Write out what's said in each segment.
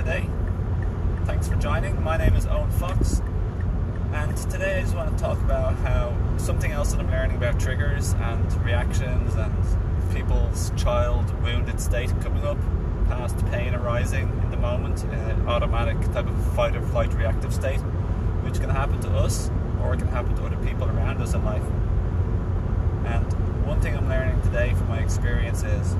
today. Thanks for joining. My name is Owen Fox, and today I just want to talk about how something else that I'm learning about triggers and reactions and people's child wounded state coming up, past pain arising in the moment, an automatic type of fight or flight reactive state, which can happen to us or it can happen to other people around us in life. And one thing I'm learning today from my experience is,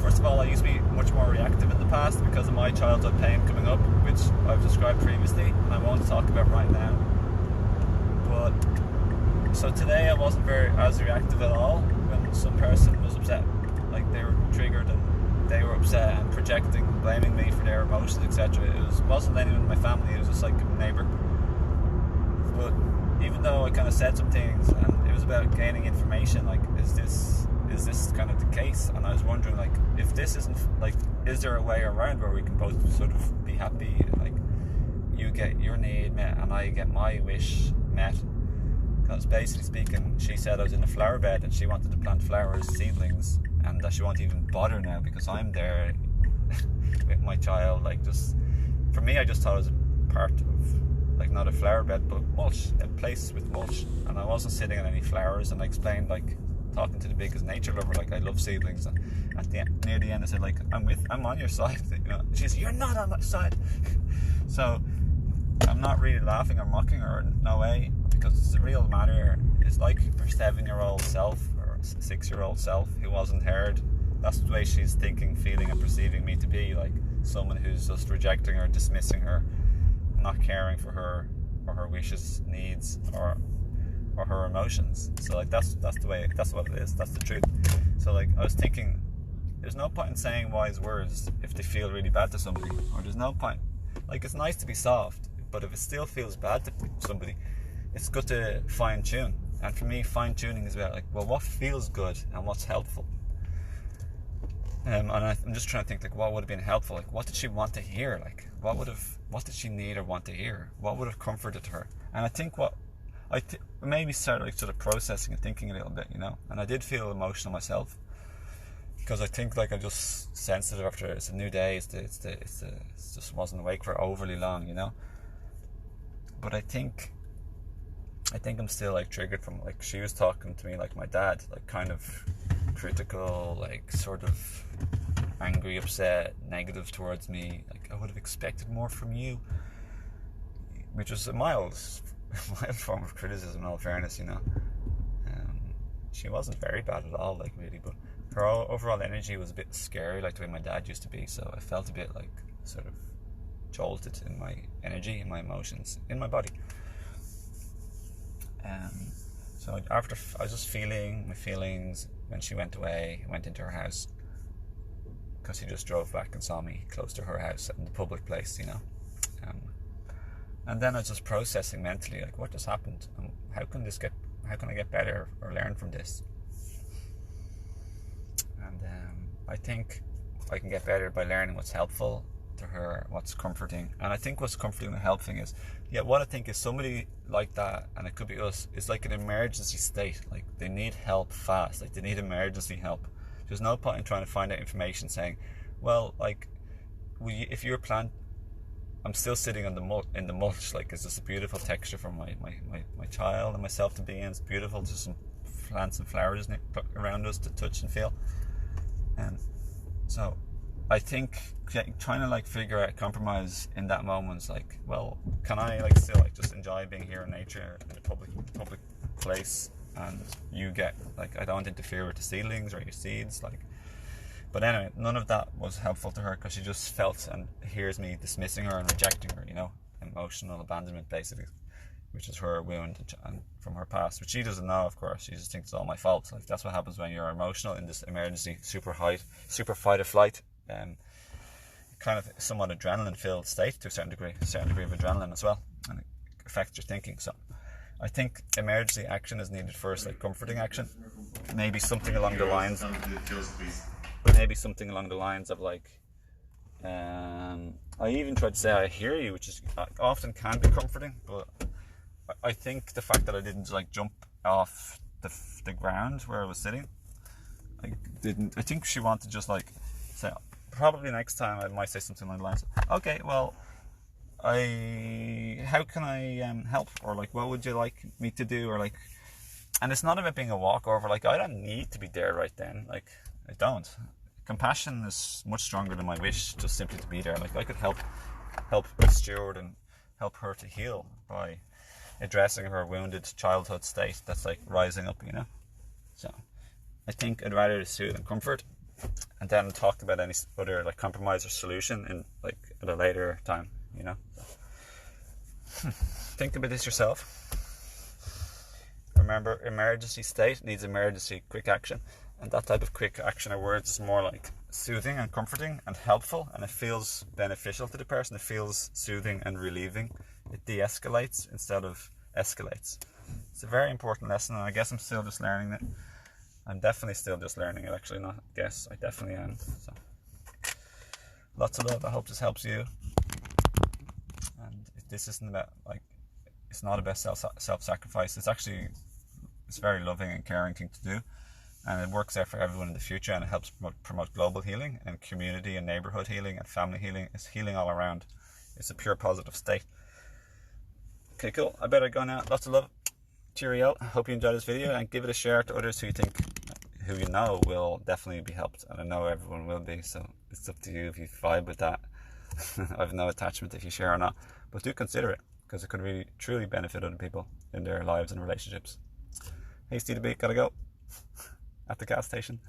first of all, I used to be much more reactive in the past because of my childhood pain coming up, which I've described previously and I won't talk about right now. But so today I wasn't as reactive at all when some person was upset, like they were triggered and they were upset and projecting, blaming me for their emotions, etc. It wasn't anyone in my family, it was just like a neighbour. But even though I kind of said some things and it was about gaining information, like is this kind of the case? And I was wondering, like, if this isn't, like, is there a way around where we can both sort of be happy, like you get your need met and I get my wish met? Because basically speaking, she said I was in a flower bed and she wanted to plant flowers, seedlings, and that she won't even bother now because I'm there with my child. Like, just for me, I just thought it was a part of, like, not a flower bed but mulch, a place with mulch, and I wasn't sitting on any flowers. And I explained, like, talking to the biggest nature lover, like, I love seedlings, and near the end I said, like, I'm on your side, you know. She said, you're not on my side. So I'm not really laughing or mocking her, no way, because the real matter is, like, her 7-year-old self or 6-year-old self who wasn't heard. That's the way she's thinking, feeling and perceiving me to be, like someone who's just rejecting her, dismissing her, not caring for her or her wishes, needs, or her emotions. So, like, that's the way, that's what it is, that's the truth. So, like, I was thinking, there's no point in saying wise words if they feel really bad to somebody, or there's no point, like, it's nice to be soft, but if it still feels bad to somebody, it's good to fine tune. And for me, fine tuning is about, like, well, what feels good and what's helpful. And I'm just trying to think, like, what would have been helpful? Like, what did she want to hear? Like, what did she need or want to hear? What would have comforted her? And I think what made me start, like, sort of processing and thinking a little bit, you know. And I did feel emotional myself, because I think, like, I just sensed it after it's a new day. It just wasn't awake for overly long, you know. But I think I'm still, like, triggered from, like, she was talking to me like my dad, like, kind of critical, like, sort of angry, upset, negative towards me. Like, I would have expected more from you, which was a mild form of criticism, in all fairness, you know. She wasn't very bad at all, like, really, but her overall energy was a bit scary, like the way my dad used to be. So I felt a bit, like, sort of jolted in my energy, in my emotions, in my body. So after, I was just feeling my feelings when she went away, went into her house, because she just drove back and saw me close to her house in the public place, you know. And then I was just processing mentally, like, what just happened, and how can I get better or learn from this? And I think I can get better by learning what's helpful to her, what's comforting. And I think what's comforting and helping is, what I think is somebody like that, and it could be us, is like an emergency state. Like, they need help fast, like, they need emergency help. There's no point in trying to find out information saying, well, like, if you're I'm still sitting on in the mulch, like, it's just a beautiful texture for my child and myself to be in. It's beautiful, just some plants and flowers around us to touch and feel. And so I think trying to, like, figure out compromise in that moment's like, well, can I, like, still, like, just enjoy being here in nature in a public place, and you get, like, I don't interfere with the seedlings or your seeds, like. But anyway, none of that was helpful to her, because she just felt and hears me dismissing her and rejecting her, you know, emotional abandonment, basically, which is her wound and from her past, which she doesn't know, of course. She just thinks it's all my fault. Like, that's what happens when you're emotional in this emergency super fight or flight, kind of somewhat adrenaline filled state to a certain degree of adrenaline as well, and it affects your thinking. So I think emergency action is needed first, like comforting action, maybe something along the lines of, like, I even tried to say I hear you, which is often can be comforting, but I think the fact that I didn't, like, jump off the ground where I was sitting, I think she wanted to just, like, say, probably next time I might say something like the lines of, okay, well, how can I help, or like, what would you like me to do, or like, and it's not about being a walkover. Like, I don't need to be there right then. Like, I don't. Compassion is much stronger than my wish just simply to be there. Like, I could help with Stewart and help her to heal by addressing her wounded childhood state that's like rising up, you know. So I think I'd rather soothe and comfort, and then talk about any other like compromise or solution in like at a later time, you know. Think about this yourself. Remember, emergency state needs emergency quick action, and that type of quick action or words is more like soothing and comforting and helpful, and it feels beneficial to the person. It feels soothing and relieving. It de-escalates instead of escalates. It's a very important lesson, and I guess I'm still just learning it. I'm definitely still just learning it, actually, not guess. I definitely am. So, lots of love. I hope this helps you. And this isn't about, like, it's not about self-sacrifice. It's very loving and caring thing to do. And it works out for everyone in the future, and it helps promote global healing and community and neighborhood healing and family healing. It's healing all around. It's a pure positive state. Okay, cool. I better go now. Lots of love. Cheerio. Hope you enjoyed this video, and give it a share to others who you know will definitely be helped. And I know everyone will be, so it's up to you if you vibe with that. I have no attachment if you share or not, but do consider it, because it could really truly benefit other people in their lives and relationships. Hey, Steve the Beat, gotta go. At the gas station.